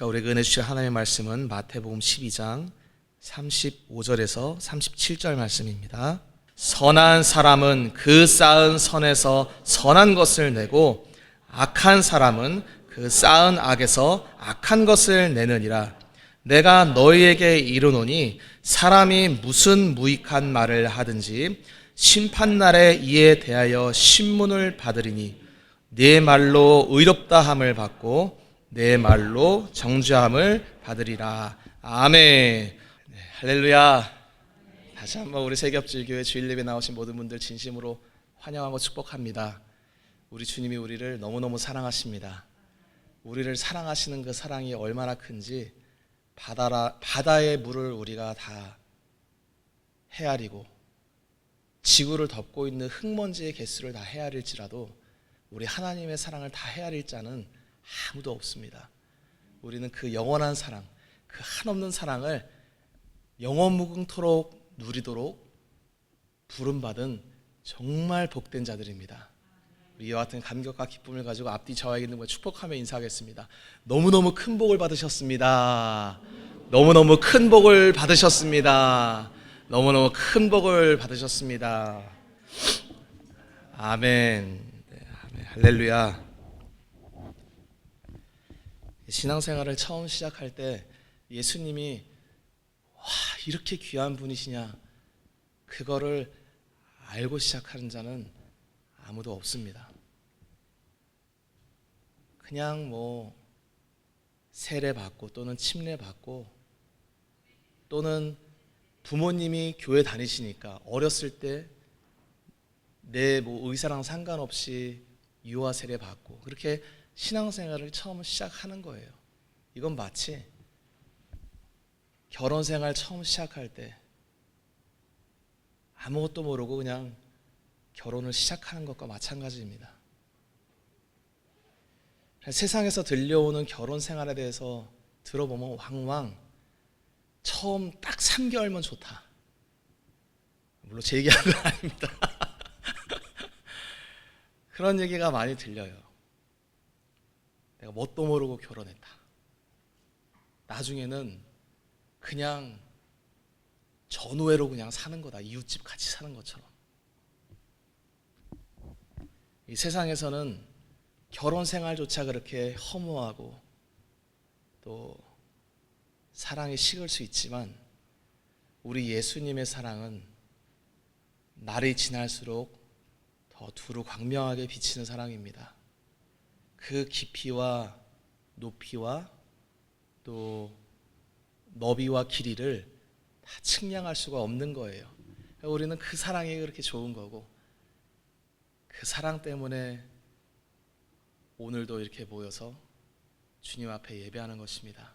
제가 우리에게 은혜 주실 하나님의 말씀은 마태복음 12장 35절에서 37절 말씀입니다. 선한 사람은 그 쌓은 선에서 선한 것을 내고 악한 사람은 그 쌓은 악에서 악한 것을 내느니라. 내가 너희에게 이르노니 사람이 무슨 무익한 말을 하든지 심판날에 이에 대하여 신문을 받으리니 네 말로 의롭다함을 받고 내 말로 정죄함을 받으리라. 아멘. 네, 할렐루야. 다시 한번 우리 새겹질교회 주일예배 나오신 모든 분들 진심으로 환영하고 축복합니다. 우리 주님이 우리를 너무너무 사랑하십니다. 우리를 사랑하시는 그 사랑이 얼마나 큰지 바다의 물을 우리가 다 헤아리고 지구를 덮고 있는 흙먼지의 개수를 다 헤아릴지라도 우리 하나님의 사랑을 다 헤아릴 자는 아무도 없습니다. 우리는 그 영원한 사랑, 그 한없는 사랑을 영원무궁토록 누리도록 부름받은 정말 복된 자들입니다. 이와 같은 감격과 기쁨을 가지고 앞뒤 저와 있는 걸 축복하며 인사하겠습니다. 너무너무 큰 복을 받으셨습니다. 너무너무 큰 복을 받으셨습니다. 너무너무 큰 복을 받으셨습니다. 아멘. 네, 아멘. 할렐루야. 신앙생활을 처음 시작할 때 예수님이 와, 이렇게 귀한 분이시냐, 그거를 알고 시작하는 자는 아무도 없습니다. 그냥 뭐 세례 받고 또는 침례 받고 또는 부모님이 교회 다니시니까 어렸을 때 내 뭐 의사랑 상관없이 유아 세례 받고 그렇게 신앙생활을 처음 시작하는 거예요. 이건 마치 결혼생활 처음 시작할 때 아무것도 모르고 그냥 결혼을 시작하는 것과 마찬가지입니다. 세상에서 들려오는 결혼생활에 대해서 들어보면 왕왕 처음 딱 3개월면 좋다. 물론 제 얘기하는 건 아닙니다. 그런 얘기가 많이 들려요. 내가 뭣도 모르고 결혼했다. 나중에는 그냥 전우회로 그냥 사는 거다. 이웃집 같이 사는 것처럼. 이 세상에서는 결혼 생활조차 그렇게 허무하고 또 사랑이 식을 수 있지만 우리 예수님의 사랑은 날이 지날수록 더 두루 광명하게 비치는 사랑입니다. 그 깊이와 높이와 또 너비와 길이를 다 측량할 수가 없는 거예요. 우리는 그 사랑이 그렇게 좋은 거고 그 사랑 때문에 오늘도 이렇게 모여서 주님 앞에 예배하는 것입니다.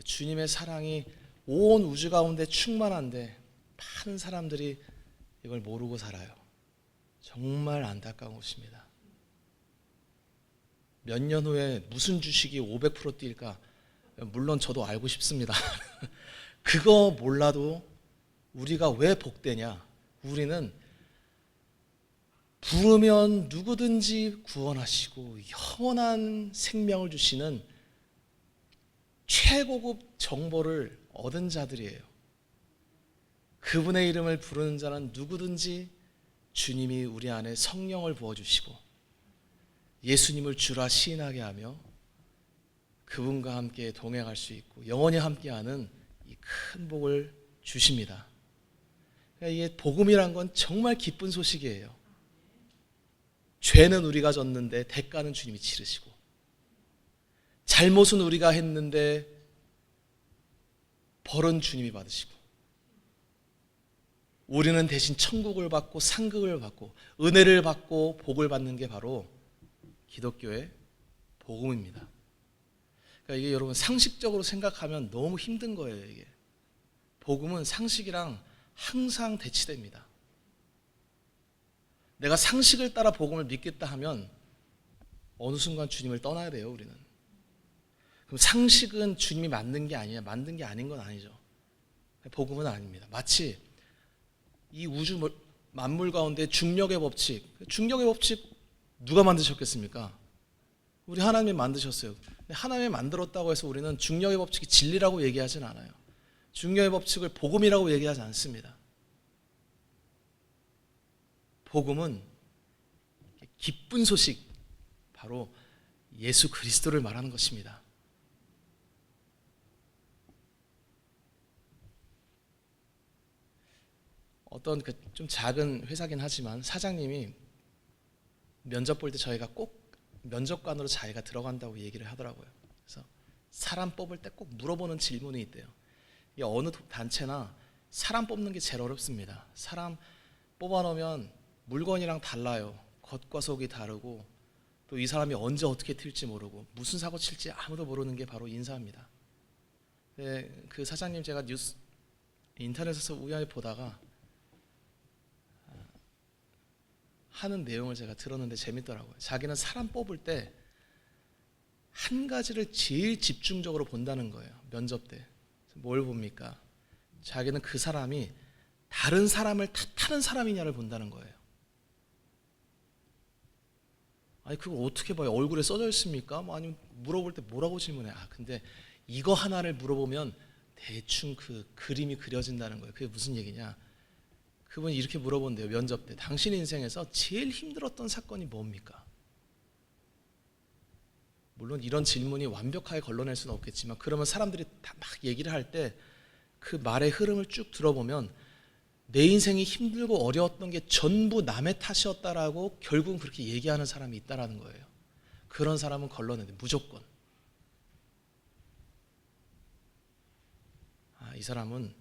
주님의 사랑이 온 우주 가운데 충만한데 많은 사람들이 이걸 모르고 살아요. 정말 안타까운 것입니다. 몇 년 후에 무슨 주식이 500% 뛸까? 물론 저도 알고 싶습니다. 그거 몰라도 우리가 왜 복되냐? 우리는 부르면 누구든지 구원하시고 영원한 생명을 주시는 최고급 정보를 얻은 자들이에요. 그분의 이름을 부르는 자는 누구든지 주님이 우리 안에 성령을 부어주시고 예수님을 주라 시인하게 하며 그분과 함께 동행할 수 있고 영원히 함께하는 이 큰 복을 주십니다. 이게 복음이란 건 정말 기쁜 소식이에요. 죄는 우리가 졌는데 대가는 주님이 치르시고 잘못은 우리가 했는데 벌은 주님이 받으시고 우리는 대신 천국을 받고 상급을 받고 은혜를 받고 복을 받는 게 바로 기독교의 복음입니다. 그러니까 이게 여러분 상식적으로 생각하면 너무 힘든 거예요. 이게 복음은 상식이랑 항상 대치됩니다. 내가 상식을 따라 복음을 믿겠다 하면 어느 순간 주님을 떠나야 돼요. 우리는. 그럼 상식은 주님이 만든 게 아니냐, 만든 게 아닌 건 아니죠. 복음은 아닙니다. 마치 이 우주 만물 가운데 중력의 법칙 누가 만드셨겠습니까? 우리 하나님이 만드셨어요. 근데 하나님이 만들었다고 해서 우리는 중력의 법칙이 진리라고 얘기하진 않아요. 중력의 법칙을 복음이라고 얘기하지 않습니다. 복음은 기쁜 소식, 바로 예수 그리스도를 말하는 것입니다. 어떤 좀 작은 회사긴 하지만 사장님이 면접 볼 때 저희가 꼭 면접관으로 자기가 들어간다고 얘기를 하더라고요. 그래서 사람 뽑을 때 꼭 물어보는 질문이 있대요. 이게 어느 단체나 사람 뽑는 게 제일 어렵습니다. 사람 뽑아놓으면 물건이랑 달라요. 겉과 속이 다르고 또 이 사람이 언제 어떻게 튈지 모르고 무슨 사고 칠지 아무도 모르는 게 바로 인사입니다. 그 사장님 제가 뉴스 인터넷에서 우연히 보다가 하는 내용을 제가 들었는데 재밌더라고요. 자기는 사람 뽑을 때 한 가지를 제일 집중적으로 본다는 거예요. 면접 때. 뭘 봅니까? 자기는 그 사람이 다른 사람을 탓하는 사람이냐를 본다는 거예요. 아니 그걸 어떻게 봐요? 얼굴에 써져 있습니까? 뭐 아니면 물어볼 때 뭐라고 질문해? 근데 이거 하나를 물어보면 대충 그 그림이 그려진다는 거예요. 그게 무슨 얘기냐? 그분이 이렇게 물어본대요. 면접 때 당신 인생에서 제일 힘들었던 사건이 뭡니까? 물론 이런 질문이 완벽하게 걸러낼 수는 없겠지만 그러면 사람들이 다 막 얘기를 할 때 그 말의 흐름을 쭉 들어보면 내 인생이 힘들고 어려웠던 게 전부 남의 탓이었다라고 결국은 그렇게 얘기하는 사람이 있다라는 거예요. 그런 사람은 걸러내는데 무조건. 이 사람은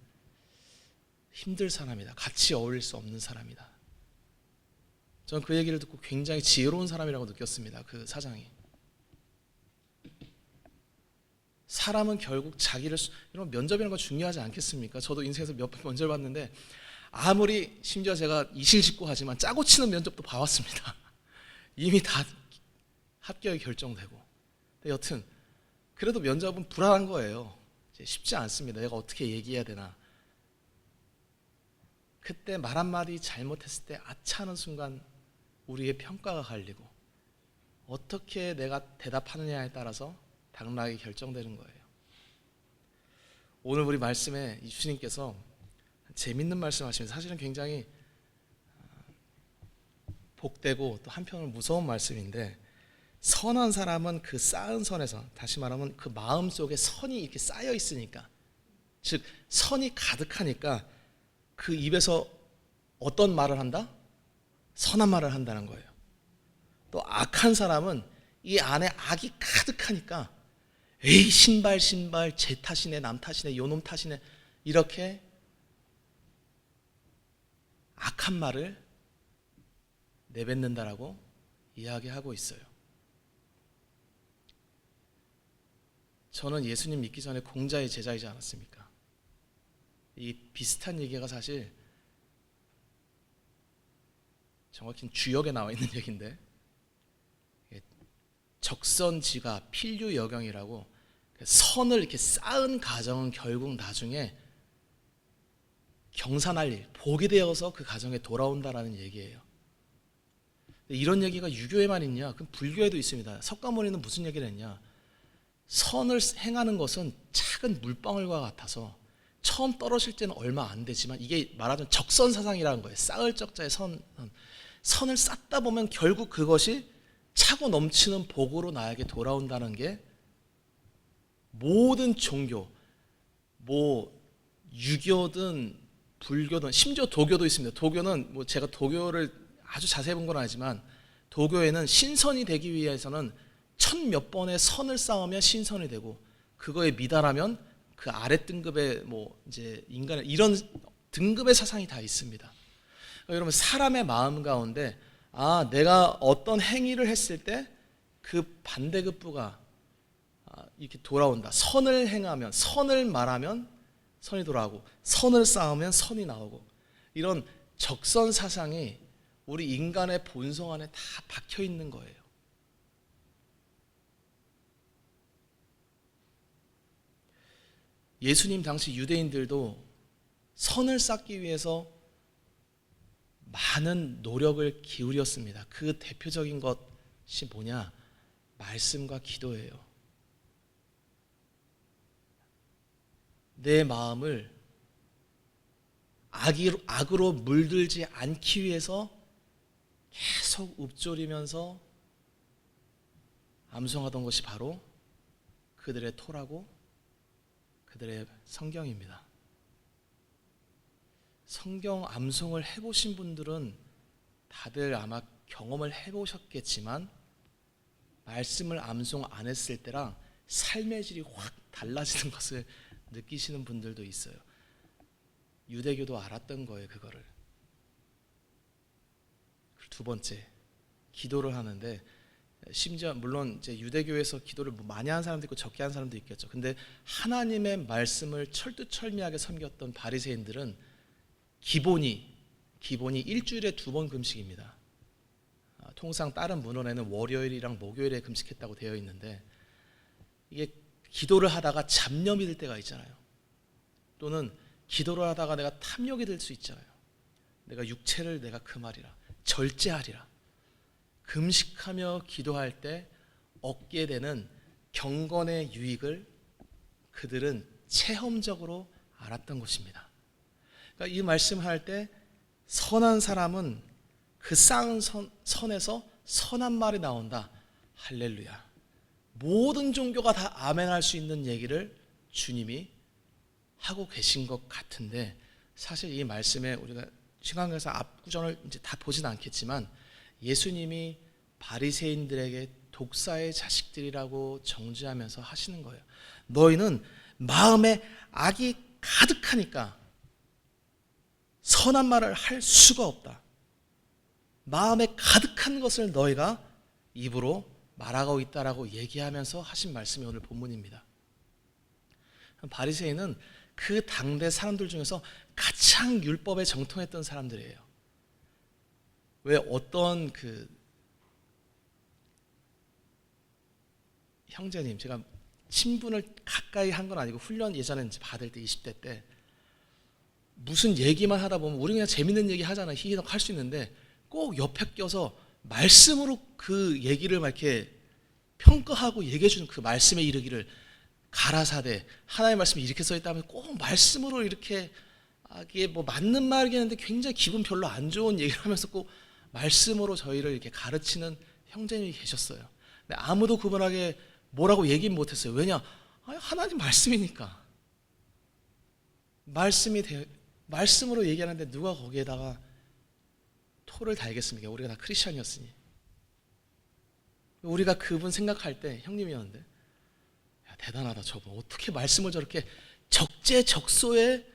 힘들 사람이다. 같이 어울릴 수 없는 사람이다. 저는 그 얘기를 듣고 굉장히 지혜로운 사람이라고 느꼈습니다. 그 사장이. 사람은 결국 자기를, 이런 면접이라는 거 중요하지 않겠습니까? 저도 인생에서 몇 번 면접을 봤는데 아무리 심지어 제가 이실직고 하지만 짜고 치는 면접도 봐왔습니다. 이미 다 합격이 결정되고. 근데 여튼 그래도 면접은 불안한 거예요. 쉽지 않습니다. 내가 어떻게 얘기해야 되나. 그때 말 한마디 잘못했을 때 아차하는 순간 우리의 평가가 갈리고 어떻게 내가 대답하느냐에 따라서 당락이 결정되는 거예요. 오늘 우리 말씀에 이 주님께서 재밌는 말씀하시면서 사실은 굉장히 복되고 또 한편으로 무서운 말씀인데, 선한 사람은 그 쌓은 선에서, 다시 말하면 그 마음 속에 선이 이렇게 쌓여 있으니까, 즉 선이 가득하니까 그 입에서 어떤 말을 한다? 선한 말을 한다는 거예요. 또 악한 사람은 이 안에 악이 가득하니까 에이 신발 제 탓이네, 남 탓이네, 요놈 탓이네, 이렇게 악한 말을 내뱉는다라고 이야기하고 있어요. 저는 예수님 믿기 전에 공자의 제자이지 않았습니까? 이 비슷한 얘기가 사실 정확히 주역에 나와 있는 얘기인데, 적선지가 필류여경이라고 선을 이렇게 쌓은 가정은 결국 나중에 경산할 일, 복이 되어서 그 가정에 돌아온다라는 얘기예요. 이런 얘기가 유교에만 있냐? 그럼 불교에도 있습니다. 석가모니는 무슨 얘기를 했냐? 선을 행하는 것은 작은 물방울과 같아서 처음 떨어질 때는 얼마 안 되지만, 이게 말하자면 적선사상이라는 거예요. 쌓을 적자의 선을 쌓다 보면 결국 그것이 차고 넘치는 복으로 나에게 돌아온다는 게 모든 종교, 뭐 유교든 불교든 심지어 도교도 있습니다. 도교는 뭐 제가 도교를 아주 자세히 본 건 아니지만 도교에는 신선이 되기 위해서는 천 몇 번의 선을 쌓으면 신선이 되고, 그거에 미달하면 그 아래 등급의 뭐 이제 인간의 이런 등급의 사상이 다 있습니다. 여러분, 사람의 마음 가운데 내가 어떤 행위를 했을 때 그 반대급부가 이렇게 돌아온다. 선을 행하면, 선을 말하면 선이 돌아오고, 선을 쌓으면 선이 나오고, 이런 적선 사상이 우리 인간의 본성 안에 다 박혀 있는 거예요. 예수님 당시 유대인들도 선을 쌓기 위해서 많은 노력을 기울였습니다. 그 대표적인 것이 뭐냐? 말씀과 기도예요. 내 마음을 악으로 물들지 않기 위해서 계속 읊조리면서 암송하던 것이 바로 그들의 토라고 그들의 성경입니다. 성경 암송을 해보신 분들은 다들 아마 경험을 해보셨겠지만 말씀을 암송 안 했을 때랑 삶의 질이 확 달라지는 것을 느끼시는 분들도 있어요. 유대교도 알았던 거예요, 그거를. 두 번째, 기도를 하는데 심지어 물론 이제 유대교에서 기도를 많이 하는 사람도 있고 적게 하는 사람도 있겠죠. 근데 하나님의 말씀을 철두철미하게 섬겼던 바리새인들은 기본이 일주일에 2번 금식입니다. 통상 다른 문헌에는 월요일이랑 목요일에 금식했다고 되어 있는데 이게 기도를 하다가 잡념이 들 때가 있잖아요. 또는 기도를 하다가 내가 탐욕이 들 수 있잖아요. 내가 육체를 내가 금하리라, 절제하리라. 금식하며 기도할 때 얻게 되는 경건의 유익을 그들은 체험적으로 알았던 것입니다. 그러니까 이 말씀을 할 때 선한 사람은 그 쌓은 선에서 선한 말이 나온다. 할렐루야. 모든 종교가 다 아멘할 수 있는 얘기를 주님이 하고 계신 것 같은데 사실 이 말씀에 우리가 시간 관계상 앞구전을 이제 다 보진 않겠지만 예수님이 바리새인들에게 독사의 자식들이라고 정죄하면서 하시는 거예요. 너희는 마음에 악이 가득하니까 선한 말을 할 수가 없다. 마음에 가득한 것을 너희가 입으로 말하고 있다라고 얘기하면서 하신 말씀이 오늘 본문입니다. 바리새인은 그 당대 사람들 중에서 가장 율법에 정통했던 사람들이에요. 왜 어떤 형제님, 제가 친분을 가까이 한 건 아니고 훈련 예전에 받을 때 20대 때 무슨 얘기만 하다 보면 우리 그냥 재밌는 얘기 하잖아요. 희희덕 할 수 있는데 꼭 옆에 껴서 말씀으로 그 얘기를 막 이렇게 평가하고 얘기해 주는 그 말씀에 이르기를 가라사대 하나님의 말씀이 이렇게 써 있다면 꼭 말씀으로 이렇게 이게 뭐 맞는 말이겠는데 굉장히 기분 별로 안 좋은 얘기를 하면서 꼭 말씀으로 저희를 이렇게 가르치는 형제님이 계셨어요. 근데 아무도 그분에게 뭐라고 얘기는 못했어요. 왜냐? 하나님 말씀이니까. 말씀으로 얘기하는데 누가 거기에다가 토를 달겠습니까? 우리가 다 크리스천이었으니. 우리가 그분 생각할 때 형님이었는데 야, 대단하다 저분. 어떻게 말씀을 저렇게 적재적소에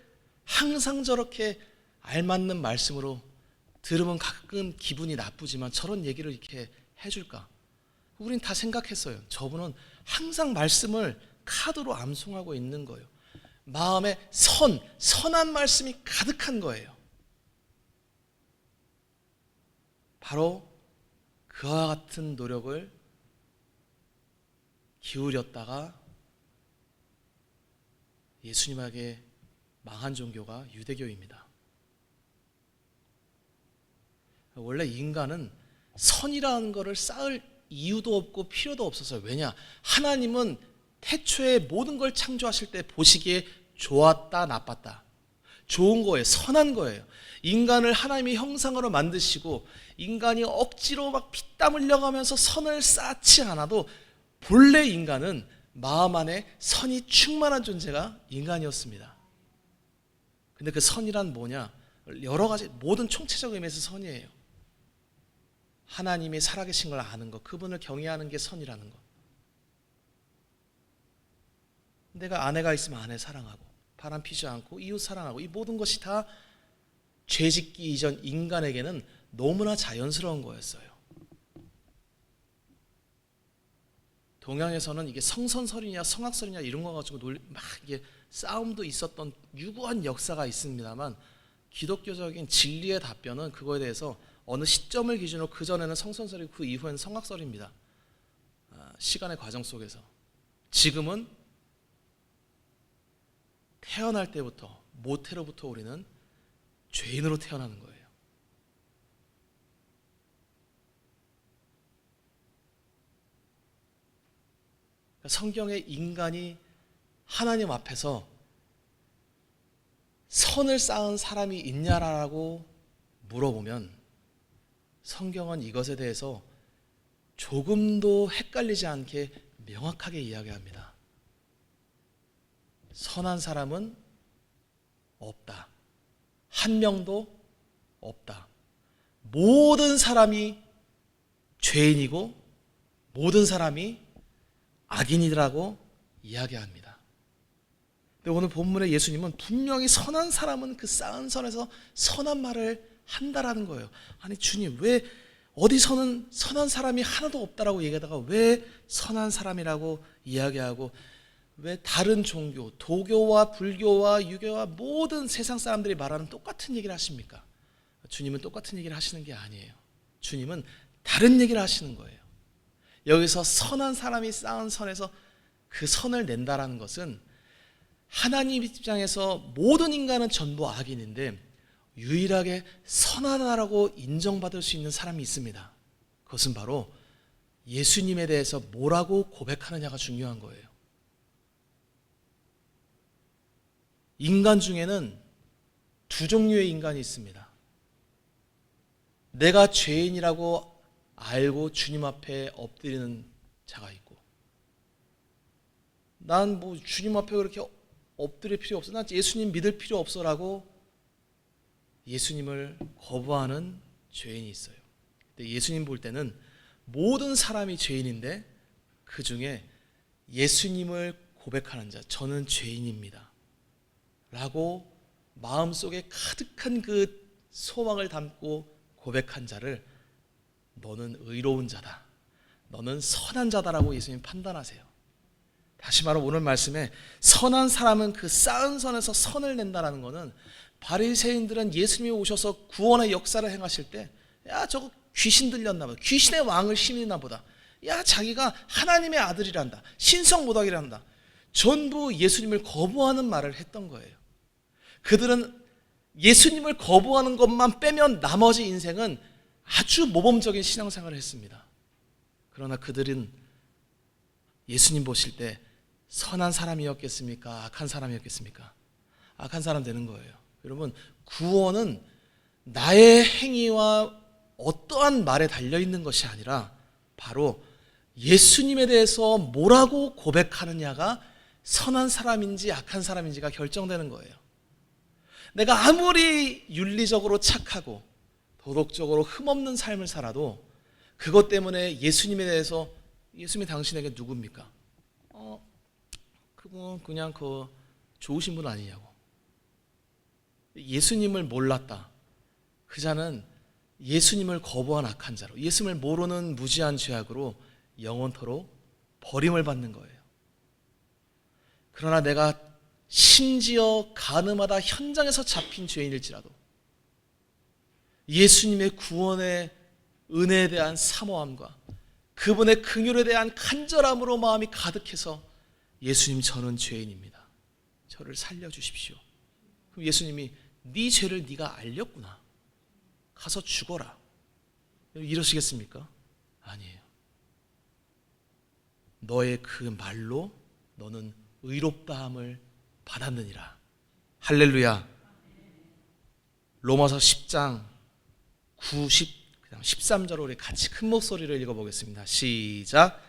항상 저렇게 알맞는 말씀으로 들으면 가끔 기분이 나쁘지만 저런 얘기를 이렇게 해줄까? 우린 다 생각했어요. 저분은 항상 말씀을 카드로 암송하고 있는 거예요. 마음에 선한 말씀이 가득한 거예요. 바로 그와 같은 노력을 기울였다가 예수님에게 망한 종교가 유대교입니다. 원래 인간은 선이라는 것을 쌓을 이유도 없고 필요도 없었어요. 왜냐? 하나님은 태초에 모든 걸 창조하실 때 보시기에 좋았다, 나빴다. 좋은 거예요. 선한 거예요. 인간을 하나님의 형상으로 만드시고 인간이 억지로 막 피땀 흘려가면서 선을 쌓지 않아도 본래 인간은 마음 안에 선이 충만한 존재가 인간이었습니다. 근데 그 선이란 뭐냐? 여러 가지 모든 총체적 의미에서 선이에요. 하나님이 살아계신 걸 아는 것, 그분을 경외하는 게 선이라는 것. 내가 아내가 있으면 아내 사랑하고 바람 피지 않고 이웃 사랑하고 이 모든 것이 다 죄짓기 이전 인간에게는 너무나 자연스러운 거였어요. 동양에서는 이게 성선설이냐 성악설이냐 이런 거 가지고 막 이게 싸움도 있었던 유구한 역사가 있습니다만 기독교적인 진리의 답변은 그거에 대해서 어느 시점을 기준으로 그 전에는 성선설이고 그 이후에는 성악설입니다. 시간의 과정 속에서 지금은 태어날 때부터 모태로부터 우리는 죄인으로 태어나는 거예요. 성경에 인간이 하나님 앞에서 선을 쌓은 사람이 있냐라고 물어보면 성경은 이것에 대해서 조금도 헷갈리지 않게 명확하게 이야기합니다. 선한 사람은 없다. 한 명도 없다. 모든 사람이 죄인이고 모든 사람이 악인이라고 이야기합니다. 근데 오늘 본문의 예수님은 분명히 선한 사람은 그 쌓은 선에서 선한 말을 한다라는 거예요. 아니 주님, 왜 어디서는 선한 사람이 하나도 없다라고 얘기하다가 왜 선한 사람이라고 이야기하고 왜 다른 종교, 도교와 불교와 유교와 모든 세상 사람들이 말하는 똑같은 얘기를 하십니까? 주님은 똑같은 얘기를 하시는 게 아니에요. 주님은 다른 얘기를 하시는 거예요. 여기서 선한 사람이 쌓은 선에서 그 선을 낸다라는 것은 하나님 입장에서 모든 인간은 전부 악인인데 유일하게 선하다라고 인정받을 수 있는 사람이 있습니다. 그것은 바로 예수님에 대해서 뭐라고 고백하느냐가 중요한 거예요. 인간 중에는 두 종류의 인간이 있습니다. 내가 죄인이라고 알고 주님 앞에 엎드리는 자가 있고, 난 뭐 주님 앞에 그렇게 엎드릴 필요 없어, 난 예수님 믿을 필요 없어라고 예수님을 거부하는 죄인이 있어요. 근데 예수님 볼 때는 모든 사람이 죄인인데 그 중에 예수님을 고백하는 자, 저는 죄인입니다 라고 마음속에 가득한 그 소망을 담고 고백한 자를 너는 의로운 자다, 너는 선한 자다라고 예수님 판단하세요. 다시 말하면 오늘 말씀에 선한 사람은 그 쌓은 선에서 선을 낸다라는 것은 바리새인들은 예수님이 오셔서 구원의 역사를 행하실 때 야 저거 귀신 들렸나 보다, 귀신의 왕을 신이나 보다, 야 자기가 하나님의 아들이란다, 신성모독이란다, 전부 예수님을 거부하는 말을 했던 거예요. 그들은 예수님을 거부하는 것만 빼면 나머지 인생은 아주 모범적인 신앙생활을 했습니다. 그러나 그들은 예수님 보실 때 선한 사람이었겠습니까? 악한 사람이었겠습니까? 악한 사람 되는 거예요. 여러분, 구원은 나의 행위와 어떠한 말에 달려있는 것이 아니라 바로 예수님에 대해서 뭐라고 고백하느냐가 선한 사람인지 악한 사람인지가 결정되는 거예요. 내가 아무리 윤리적으로 착하고 도덕적으로 흠없는 삶을 살아도 그것 때문에 예수님에 대해서 예수님이 당신에게 누굽니까? 그분 그냥 그 좋으신 분 아니냐고. 예수님을 몰랐다. 그 자는 예수님을 거부한 악한 자로, 예수님을 모르는 무지한 죄악으로 영원토록 버림을 받는 거예요. 그러나 내가 심지어 가늠하다 현장에서 잡힌 죄인일지라도 예수님의 구원의 은혜에 대한 사모함과 그분의 긍휼에 대한 간절함으로 마음이 가득해서 예수님, 저는 죄인입니다, 저를 살려주십시오. 그럼 예수님이 네 죄를 네가 알렸구나, 가서 죽어라, 이러시겠습니까? 아니에요. 너의 그 말로 너는 의롭다함을 받았느니라. 할렐루야. 로마서 10장 13절로 우리 같이 큰 목소리로 읽어보겠습니다. 시작.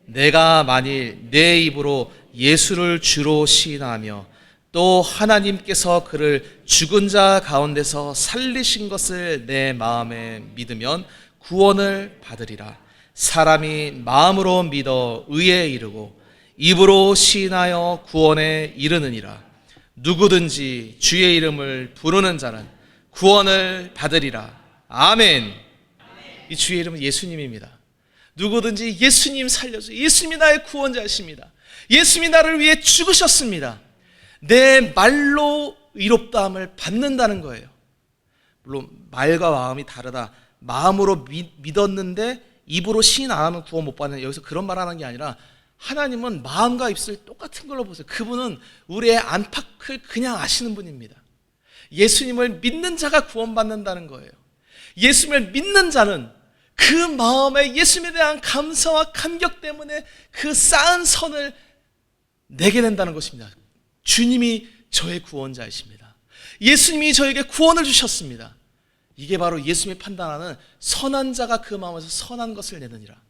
내가 만일 내 입으로 예수를 주로 시인하며 또 하나님께서 그를 죽은 자 가운데서 살리신 것을 내 마음에 믿으면 구원을 받으리라. 사람이 마음으로 믿어 의에 이르고 입으로 시인하여 구원에 이르느니라. 누구든지 주의 이름을 부르는 자는 구원을 받으리라. 아멘. 이 주의 이름은 예수님입니다. 누구든지 예수님 살려주세요. 예수님이 나의 구원자이십니다. 예수님이 나를 위해 죽으셨습니다. 내 말로 의롭다함을 받는다는 거예요. 물론 말과 마음이 다르다. 마음으로 믿었는데 입으로 시인 안 하면 구원 못 받는, 여기서 그런 말 하는 게 아니라 하나님은 마음과 입술 똑같은 걸로 보세요. 그분은 우리의 안팎을 그냥 아시는 분입니다. 예수님을 믿는 자가 구원받는다는 거예요. 예수님을 믿는 자는 그 마음에 예수님에 대한 감사와 감격 때문에 그 쌓은 선을 내게 된다는 것입니다. 주님이 저의 구원자이십니다. 예수님이 저에게 구원을 주셨습니다. 이게 바로 예수님이 판단하는 선한 자가 그 마음에서 선한 것을 내느니라.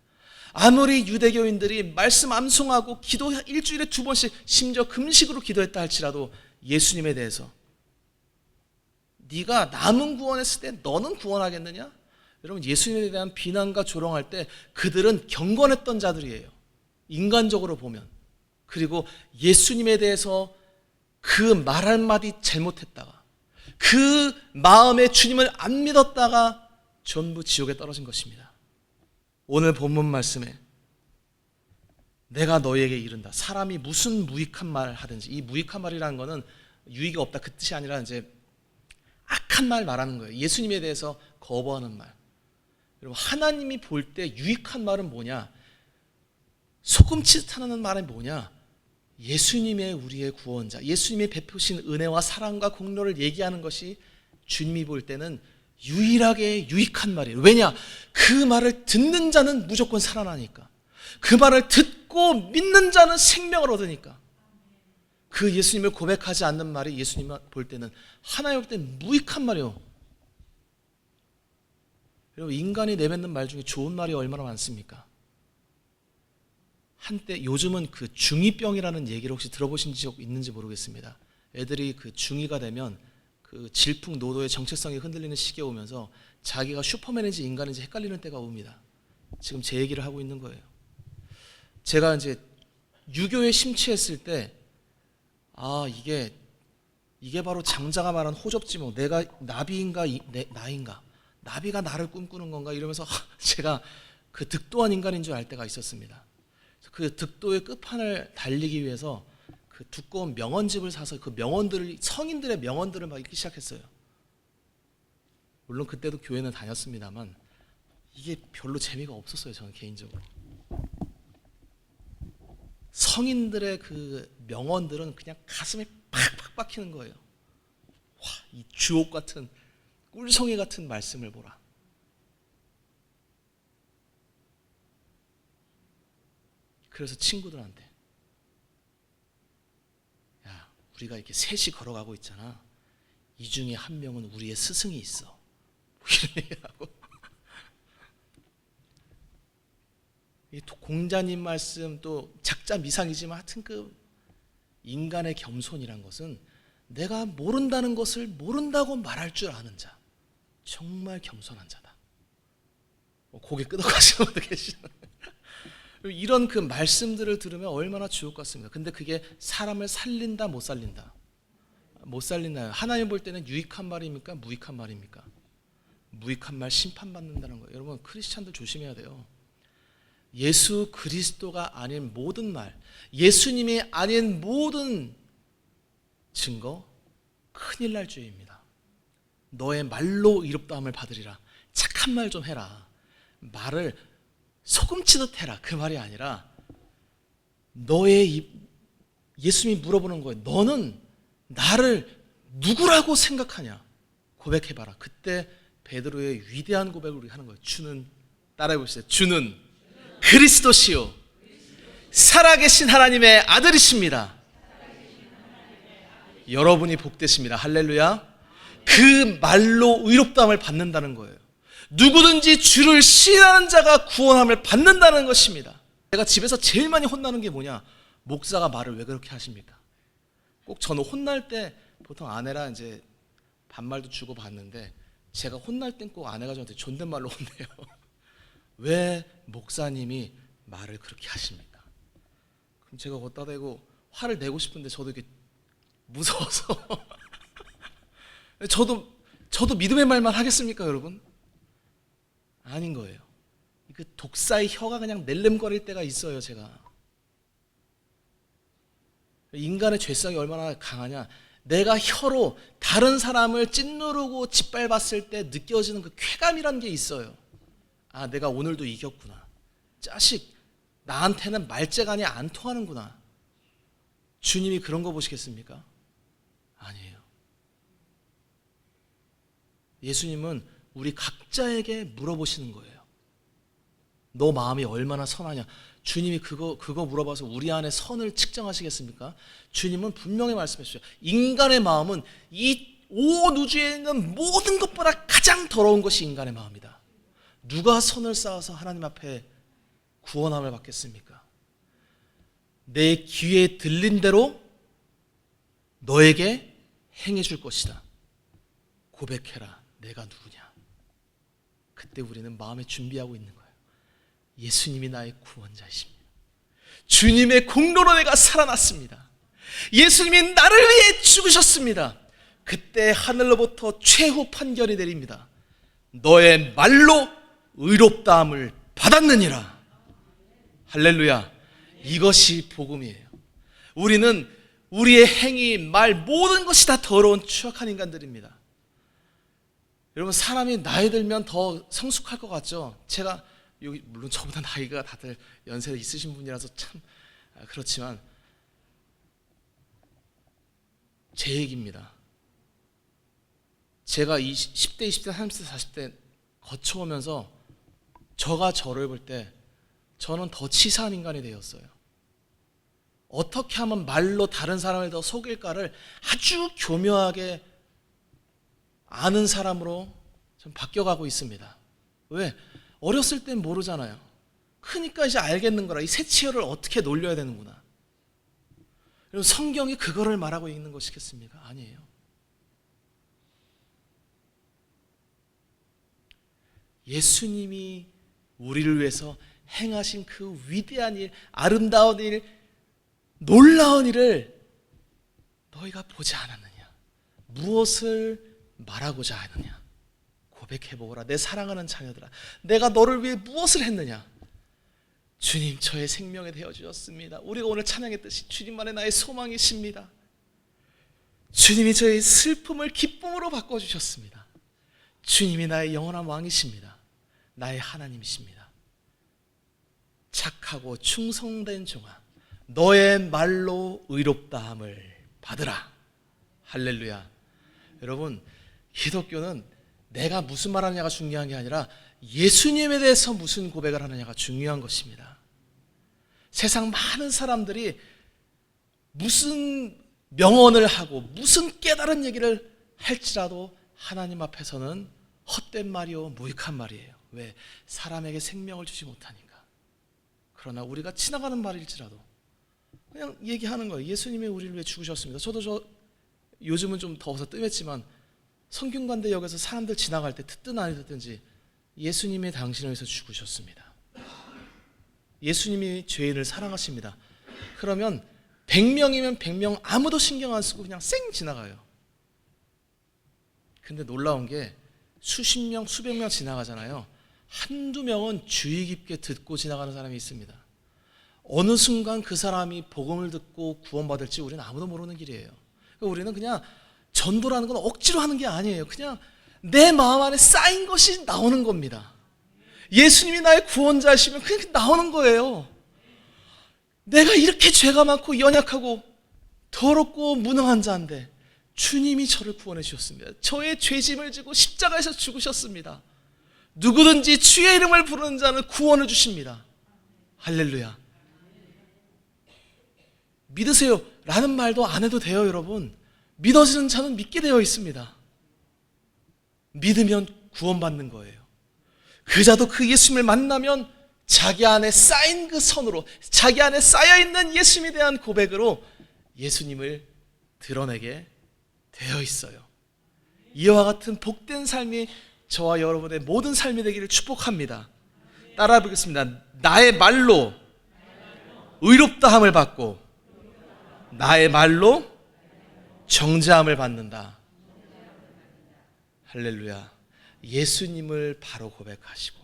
아무리 유대교인들이 말씀 암송하고 기도 일주일에 2번씩 심지어 금식으로 기도했다 할지라도 예수님에 대해서 네가 남은 구원했을 때 너는 구원하겠느냐? 여러분, 예수님에 대한 비난과 조롱할 때 그들은 경건했던 자들이에요. 인간적으로 보면. 그리고 예수님에 대해서 그 말 한마디 잘못했다가 그 마음에 주님을 안 믿었다가 전부 지옥에 떨어진 것입니다. 오늘 본문 말씀에 내가 너희에게 이른다. 사람이 무슨 무익한 말을 하든지, 이 무익한 말이라는 거는 유익이 없다 그 뜻이 아니라 이제 악한 말 말하는 거예요. 예수님에 대해서 거부하는 말. 여러분, 하나님이 볼 때 유익한 말은 뭐냐? 소금치듯 하는 말은 뭐냐? 예수님의 우리의 구원자, 예수님이 베푸신 은혜와 사랑과 공로를 얘기하는 것이 주님이 볼 때는 유일하게 유익한 말이에요. 왜냐? 그 말을 듣는 자는 무조건 살아나니까. 그 말을 듣고 믿는 자는 생명을 얻으니까. 그 예수님을 고백하지 않는 말이 예수님 볼 때는, 하나님 볼 때는 무익한 말이에요. 여러분, 인간이 내뱉는 말 중에 좋은 말이 얼마나 많습니까? 한때, 요즘은 그 중2병이라는 얘기를 혹시 들어보신 적 있는지 모르겠습니다. 애들이 그 중2가 되면 그 질풍노도의 정체성이 흔들리는 시기에 오면서 자기가 슈퍼맨인지 인간인지 헷갈리는 때가 옵니다. 지금 제 얘기를 하고 있는 거예요. 제가 이제 유교에 심취했을 때, 이게 바로 장자가 말한 호접지몽, 내가 나비인가 나인가, 나비가 나를 꿈꾸는 건가, 이러면서 제가 그 득도한 인간인 줄 알 때가 있었습니다. 그 득도의 끝판을 달리기 위해서 그 두꺼운 명언집을 사서 그 명언들을, 성인들의 명언들을 막 읽기 시작했어요. 물론 그때도 교회는 다녔습니다만 이게 별로 재미가 없었어요, 저는 개인적으로. 성인들의 그 명언들은 그냥 가슴에 팍팍 박히는 거예요. 와, 이 주옥 같은, 꿀송이 같은 말씀을 보라. 그래서 친구들한테, 야, 우리가 이렇게 셋이 걸어가고 있잖아. 이 중에 한 명은 우리의 스승이 있어. 이런 얘기하고. 공자님 말씀, 또 작자 미상이지만 하여튼 그 인간의 겸손이란 것은 내가 모른다는 것을 모른다고 말할 줄 아는 자, 정말 겸손한 자다. 고개 끄덕하시는 분도 계시잖아요. 이런 그 말씀들을 들으면 얼마나 주옥 같습니다. 근데 그게 사람을 살린다 못 살린다? 못 살린다요. 하나님 볼 때는 유익한 말입니까? 무익한 말입니까? 무익한 말 심판받는다는 거예요. 여러분, 크리스찬들 조심해야 돼요. 예수 그리스도가 아닌 모든 말, 예수님이 아닌 모든 증거, 큰일 날 죄입니다. 너의 말로 의롭다함을 받으리라. 착한 말 좀 해라. 말을 소금치듯 해라. 그 말이 아니라 너의 예수님이 물어보는 거예요. 너는 나를 누구라고 생각하냐? 고백해봐라. 그때 베드로의 위대한 고백을 우리가 하는 거예요. 주는, 따라해보세요. 주는 그리스도시요 살아계신 하나님의 아들이십니다. 여러분이 복되십니다. 할렐루야. 그 말로 의롭다함을 받는다는 거예요. 누구든지 주를 신뢰하는 자가 구원함을 받는다는 것입니다. 제가 집에서 제일 많이 혼나는 게 뭐냐? 목사가 말을 왜 그렇게 하십니까? 꼭 저는 혼날 때 보통 아내랑 이제 반말도 주고 받는데, 제가 혼날 땐 꼭 아내가 저한테 존댓말로 혼내요. 왜 목사님이 말을 그렇게 하십니까? 그럼 제가 걷다 대고 화를 내고 싶은데 저도 이렇게 무서워서 저도 믿음의 말만 하겠습니까, 여러분? 아닌 거예요. 그 독사의 혀가 그냥 낼름거릴 때가 있어요, 제가. 인간의 죄성이 얼마나 강하냐? 내가 혀로 다른 사람을 짓누르고 짓밟았을 때 느껴지는 그 쾌감이라는 게 있어요. 아, 내가 오늘도 이겼구나. 자식, 나한테는 말재간이 안 통하는구나. 주님이 그런 거 보시겠습니까? 아니에요. 예수님은 우리 각자에게 물어보시는 거예요. 너 마음이 얼마나 선하냐. 주님이 그거 물어봐서 우리 안에 선을 측정하시겠습니까? 주님은 분명히 말씀하셨어요. 인간의 마음은 이 온 우주에 있는 모든 것보다 가장 더러운 것이 인간의 마음이다. 누가 선을 쌓아서 하나님 앞에 구원함을 받겠습니까? 내 귀에 들린 대로 너에게 행해 줄 것이다. 고백해라. 내가 누구냐. 그때 우리는 마음에 준비하고 있는 거예요. 예수님이 나의 구원자이십니다. 주님의 공로로 내가 살아났습니다. 예수님이 나를 위해 죽으셨습니다. 그때 하늘로부터 최후 판결이 내립니다. 너의 말로 의롭다함을 받았느니라. 할렐루야. 이것이 복음이에요. 우리는 우리의 행위, 말 모든 것이 다 더러운 추악한 인간들입니다. 여러분, 사람이 나이 들면 더 성숙할 것 같죠? 제가 여기 물론 저보다 나이가 다들 연세가 있으신 분이라서 참 그렇지만 제 얘기입니다. 제가 10대, 20대, 30대, 40대 거쳐오면서 저가 저를 볼 때 저는 더 치사한 인간이 되었어요. 어떻게 하면 말로 다른 사람을 더 속일까를 아주 교묘하게 아는 사람으로 좀 바뀌어가고 있습니다. 왜? 어렸을 땐 모르잖아요. 크니까 이제 알겠는 거라. 이 새치열을 어떻게 놀려야 되는구나. 그리고 성경이 그거를 말하고 있는 것이겠습니까? 아니에요. 예수님이 우리를 위해서 행하신 그 위대한 일, 아름다운 일, 놀라운 일을 너희가 보지 않았느냐? 무엇을 말하고자 하느냐? 고백해보거라. 내 사랑하는 자녀들아, 내가 너를 위해 무엇을 했느냐? 주님, 저의 생명이 되어주셨습니다. 우리가 오늘 찬양했듯이 주님만의 나의 소망이십니다. 주님이 저의 슬픔을 기쁨으로 바꿔주셨습니다. 주님이 나의 영원한 왕이십니다. 나의 하나님이십니다. 착하고 충성된 종아, 너의 말로 의롭다함을 받으라. 할렐루야. 여러분, 기독교는 내가 무슨 말하느냐가 중요한 게 아니라 예수님에 대해서 무슨 고백을 하느냐가 중요한 것입니다. 세상 많은 사람들이 무슨 명언을 하고 무슨 깨달은 얘기를 할지라도 하나님 앞에서는 헛된 말이요 무익한 말이에요. 왜? 사람에게 생명을 주지 못하니까. 그러나 우리가 지나가는 말일지라도 그냥 얘기하는 거예요. 예수님이 우리를 위해 죽으셨습니다. 저도 요즘은 좀 더워서 뜸했지만 성균관대역에서 사람들 지나갈 때 듣든 안 듣든지 예수님이 당신을 위해서 죽으셨습니다. 예수님이 죄인을 사랑하십니다. 그러면 100명이면 100명 아무도 신경 안 쓰고 그냥 쌩 지나가요. 근데 놀라운 게 수십 명, 수백 명 지나가잖아요. 한두 명은 주의 깊게 듣고 지나가는 사람이 있습니다. 어느 순간 그 사람이 복음을 듣고 구원받을지 우리는 아무도 모르는 길이에요. 우리는 그냥 전도라는 건 억지로 하는 게 아니에요. 그냥 내 마음 안에 쌓인 것이 나오는 겁니다. 예수님이 나의 구원자시면 그냥 나오는 거예요. 내가 이렇게 죄가 많고 연약하고 더럽고 무능한 자인데 주님이 저를 구원해 주셨습니다. 저의 죄짐을 지고 십자가에서 죽으셨습니다. 누구든지 주의 이름을 부르는 자는 구원을 주십니다. 할렐루야. 믿으세요 라는 말도 안 해도 돼요. 여러분, 믿어지는 자는 믿게 되어 있습니다. 믿으면 구원받는 거예요. 그 자도 그 예수님을 만나면 자기 안에 쌓인 그 선으로, 자기 안에 쌓여있는 예수님에 대한 고백으로 예수님을 드러내게 되어 있어요. 이와 같은 복된 삶이 저와 여러분의 모든 삶이 되기를 축복합니다. 따라 보겠습니다. 나의 말로 의롭다함을 받고 나의 말로 정죄함을 받는다. 할렐루야. 예수님을 바로 고백하시고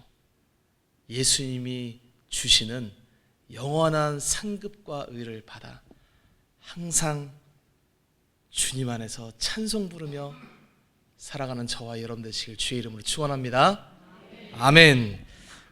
예수님이 주시는 영원한 상급과 의를 받아 항상 주님 안에서 찬송 부르며 살아가는 저와 여러분 되시길 주의 이름으로 축원합니다. 아멘.